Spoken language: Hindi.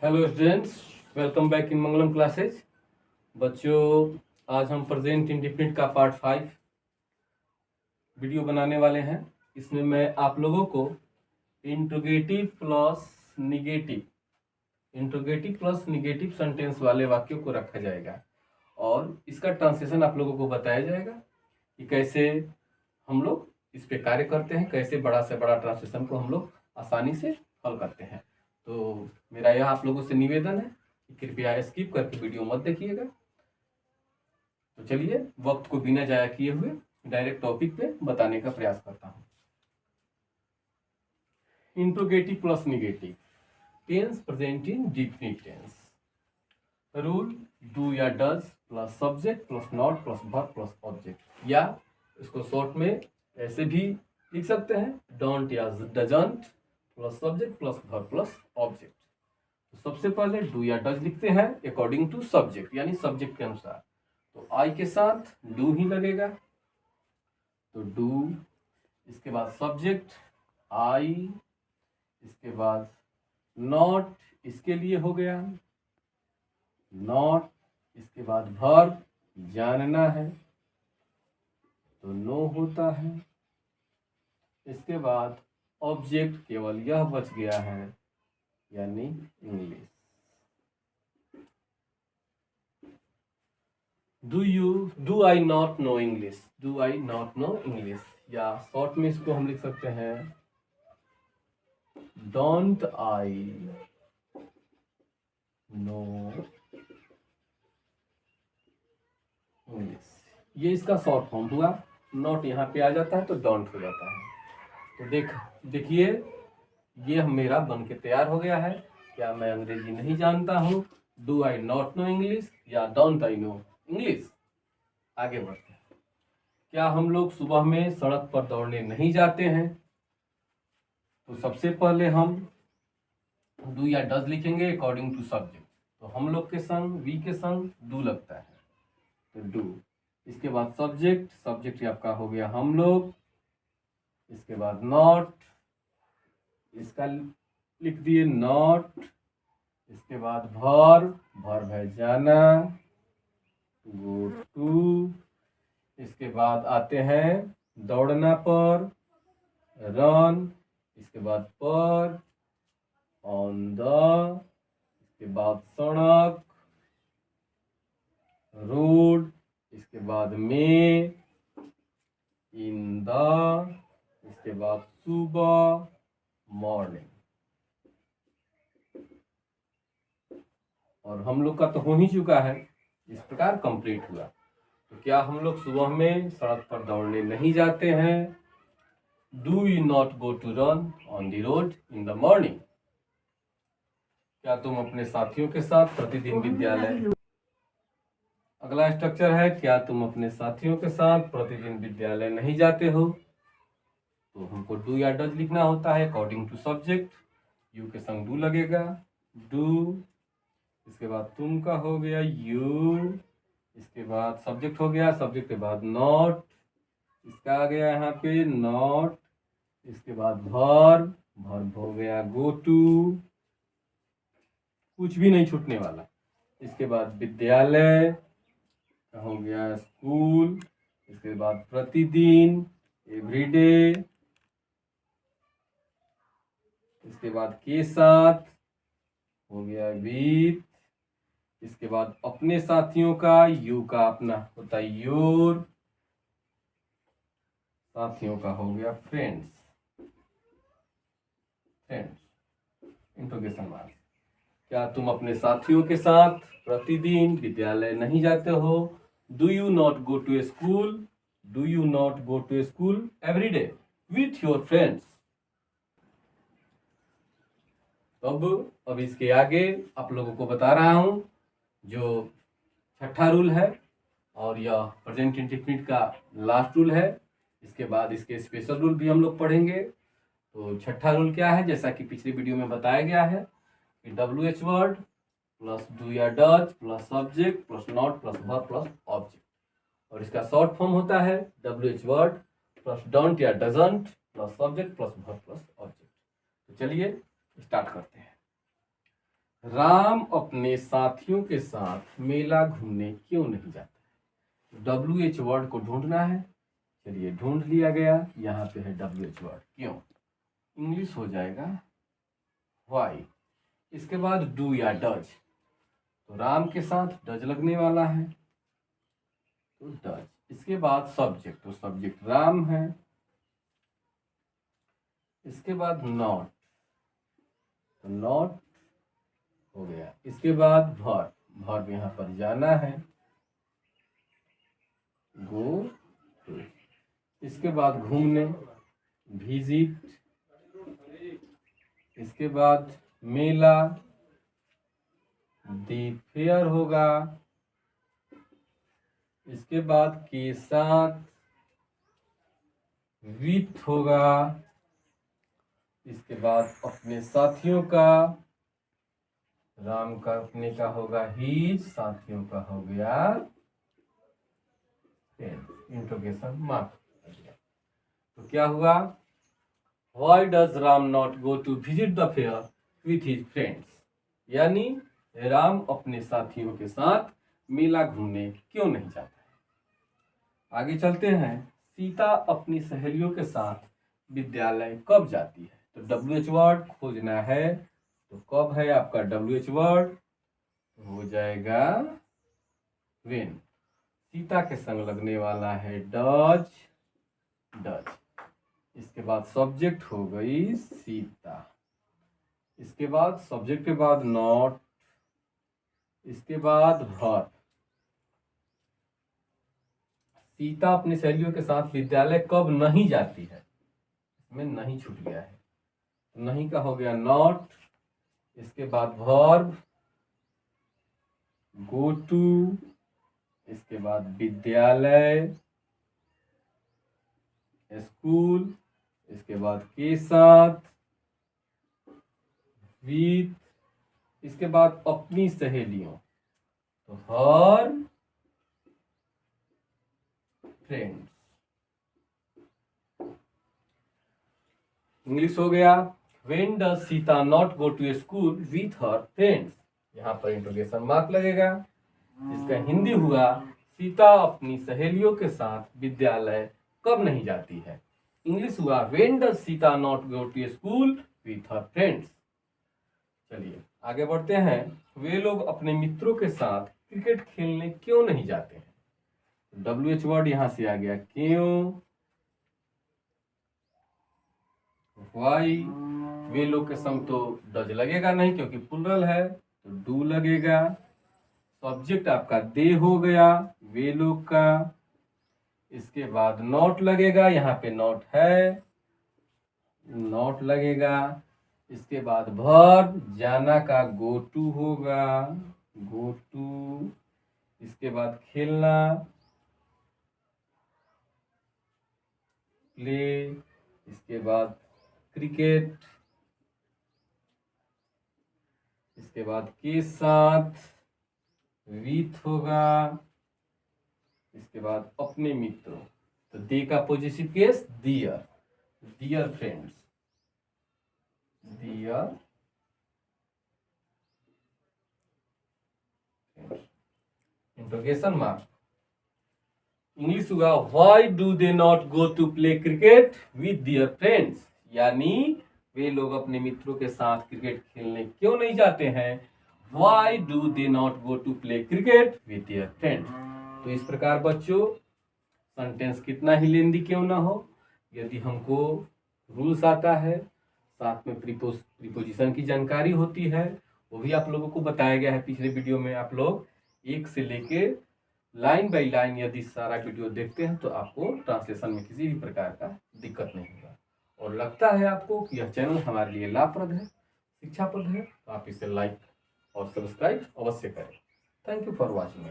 Hello students, welcome back in Mangalam classes. बच्चों, आज हम प्रेजेंट इंडेफिनिट का पार्ट 5 वीडियो बनाने वाले हैं। इसमें मैं आप लोगों को इंट्रोगेटिव प्लस निगेटिव सेंटेंस वाले वाक्यों को रखा जाएगा और इसका ट्रांसलेशन आप लोगों को बताया जाएगा कि कैसे हम लोग इस पे कार्य करते हैं, कैसे बड़ा से बड़ा ट्रांसलेशन को हम लोग आसानी से हल करते हैं। तो मेरा यह आप लोगों से निवेदन है कि कृपया स्किप करके वीडियो मत देखिएगा। तो चलिए, वक्त को बिना जाया किए हुए डायरेक्ट टॉपिक पे बताने का प्रयास करता हूँ। Interrogative plus negative tense present indefinite tense. Rule do या does plus subject plus not plus verb plus object, या इसको शॉर्ट में ऐसे भी लिख सकते हैं, डोंट या doesn't plus subject plus verb plus object. तो सबसे पहले डू या डज लिखते हैं अकॉर्डिंग टू सब्जेक्ट, यानी सब्जेक्ट के अनुसार। तो आई के साथ डू ही लगेगा, तो डू। इसके बाद सब्जेक्ट आई, इसके बाद नॉट इसके लिए हो गया नॉट, इसके बाद वर्ब जानना है तो नो होता है। इसके बाद ऑब्जेक्ट केवल यह बच गया है, यानी English. Do I not know English, do I not know English, या शॉर्ट में इसको हम लिख सकते हैं डोंट आई नो इंग्लिश। ये इसका शॉर्ट फॉर्म हुआ। नॉट यहाँ पे आ जाता है तो डोंट हो जाता है। तो देखिए, ये मेरा बन के तैयार हो गया है। क्या मैं अंग्रेजी नहीं जानता हूँ? Do I not know English या डोंट आई नो इंग्लिश। आगे बढ़ते हैं। क्या हम लोग सुबह में सड़क पर दौड़ने नहीं जाते हैं? तो सबसे पहले हम डू या डज लिखेंगे अकॉर्डिंग टू सब्जेक्ट। तो हम लोग के संग, वी के संग डू लगता है, तो डू। इसके बाद सब्जेक्ट आपका हो गया हम लोग। इसके बाद नॉट, इसका लिख दिए नॉट। इसके बाद वर्ब है जाना, गो टू। इसके बाद आते हैं दौड़ना पर, रन। इसके बाद पर, ऑन द। इसके बाद सड़क, रोड। इसके बाद में, इन द। इसके बाद सुबह, मॉर्निंग। और हम लोग का तो हो ही चुका है, इस प्रकार कंप्लीट हुआ। तो क्या हम लोग सुबह में सड़क पर दौड़ने नहीं जाते हैं? Do you not go to run on the road in the morning. क्या तुम अपने साथियों के साथ प्रतिदिन विद्यालय, अगला स्ट्रक्चर है, क्या तुम अपने साथियों के साथ प्रतिदिन विद्यालय नहीं जाते हो? तो हमको डू या डज लिखना होता है अकॉर्डिंग टू सब्जेक्ट। यू के संग डू लगेगा, डू। इसके बाद तुम का हो गया यू। इसके बाद सब्जेक्ट हो गया, सब्जेक्ट के बाद नॉट, इसका आ गया यहाँ पे नॉट। इसके बाद वर्ब हो गया गो टू, कुछ भी नहीं छूटने वाला। इसके बाद विद्यालय हो गया स्कूल। इसके बाद प्रतिदिन, एवरीडे। इसके बाद के साथ हो गया विथ। इसके बाद अपने साथियों का, यू का अपना होता है योर, साथियों का हो गया फ्रेंड्स। Interrogation mark. क्या तुम अपने साथियों के साथ प्रतिदिन विद्यालय नहीं जाते हो? Do you not go to school, do you not go to school every day with your friends. अब इसके आगे आप लोगों को बता रहा हूं जो छठा रूल है, और यह प्रेजेंट इंडेफिनिट का लास्ट रूल है। इसके बाद इसके स्पेशल रूल भी हम लोग पढ़ेंगे। तो छठा रूल क्या है? जैसा कि पिछले वीडियो में बताया गया है कि WH वर्ड प्लस डू या does plus subject plus not plus verb plus object, और इसका शॉर्ट फॉर्म होता है WH वर्ड प्लस डोंट या doesn't plus subject plus verb plus object. तो चलिए स्टार्ट करते हैं। राम अपने साथियों के साथ मेला घूमने क्यों नहीं जाता? WH वर्ड को ढूंढना है। चलिए ढूंढ लिया गया, यहाँ पे है WH वर्ड। क्यों? इंग्लिश हो जाएगा वाई। इसके बाद डू या डज, तो राम के साथ डज लगने वाला है तो डज। इसके बाद सब्जेक्ट, तो सब्जेक्ट राम है। इसके बाद नॉट, तो नॉट हो गया। इसके बाद वर्ब, वर्ब यहाँ पर जाना है, गो टू। इसके बाद घूमने, विजिट। इसके बाद मेला, दी फेयर होगा। इसके बाद के साथ, विथ होगा। इसके बाद अपने साथियों का, राम का अपने का होगा ही, साथियों का हो गया इंट्रोगेशन मार्क। तो क्या हुआ? Why does Ram not go to visit the fair with his friends? यानी राम अपने साथियों के साथ मेला घूमने क्यों नहीं जाता है? आगे चलते हैं। सीता अपनी सहेलियों के साथ विद्यालय कब जाती है? तो WH वर्ड खोजना है। तो कब है आपका WH वर्ड? हो जाएगा when। सीता के संग लगने वाला है डज, डज। इसके बाद सब्जेक्ट हो गई सीता। इसके बाद सब्जेक्ट के बाद नॉट। इसके बाद वर्ब। सीता अपनी सहेलियों के साथ विद्यालय कब नहीं जाती है? इसमें नहीं छूट गया है, तो नहीं का हो गया नॉट। इसके बाद वर्ब, गो टू। इसके बाद विद्यालय, स्कूल। इसके बाद के साथ, विथ। इसके बाद अपनी सहेलियों, तो हर फ्रेंड्स। इंग्लिश हो गया when does Sita not go to school with her friends. यहाँ पर इंट्रोगेशन मार्क लगेगा। इसका हिंदी हुआ सीता अपनी सहेलियों के साथ विद्यालय कब नहीं जाती है। इंग्लिश हुआ when does Sita not go to school with her friends. चलिए आगे बढ़ते हैं। वे लोग अपने मित्रों के साथ क्रिकेट खेलने क्यों नहीं जाते हैं? WH वर्ड यहां से आ गया क्यों, वाई। वे लोग के संग तो डज लगेगा नहीं क्योंकि प्लुरल है, तो डू लगेगा। सब्जेक्ट आपका दे हो गया वे लोग का। इसके बाद नॉट लगेगा, यहाँ पे नॉट है, नॉट लगेगा। इसके बाद वर्ब जाना का गो टू होगा, गो टू। इसके बाद खेलना, प्ले। इसके बाद क्रिकेट। इसके बाद के साथ, विथ होगा। इसके बाद अपने मित्रों, तो दे का positive case dear, dear friends, dear interrogation mark. English हुआ why do they not go to play cricket with dear friends. यानी वे लोग अपने मित्रों के साथ क्रिकेट खेलने क्यों नहीं जाते हैं? Why do they not go to play cricket with dear friends. तो इस प्रकार बच्चों सेंटेंस कितना ही लेंदी क्यों ना हो, यदि हमको रूल्स आता है, साथ में प्रीपोजिशन की जानकारी होती है, वो भी आप लोगों को बताया गया है पिछले वीडियो में। आप लोग एक से लेके लाइन बाय लाइन यदि सारा वीडियो देखते हैं तो आपको ट्रांसलेशन में किसी भी प्रकार का दिक्कत नहीं होगा। और लगता है आपको कि यह चैनल हमारे लिए लाभप्रद है, शिक्षाप्रद है, तो आप इसे लाइक और सब्सक्राइब अवश्य करें। Thank you for watching.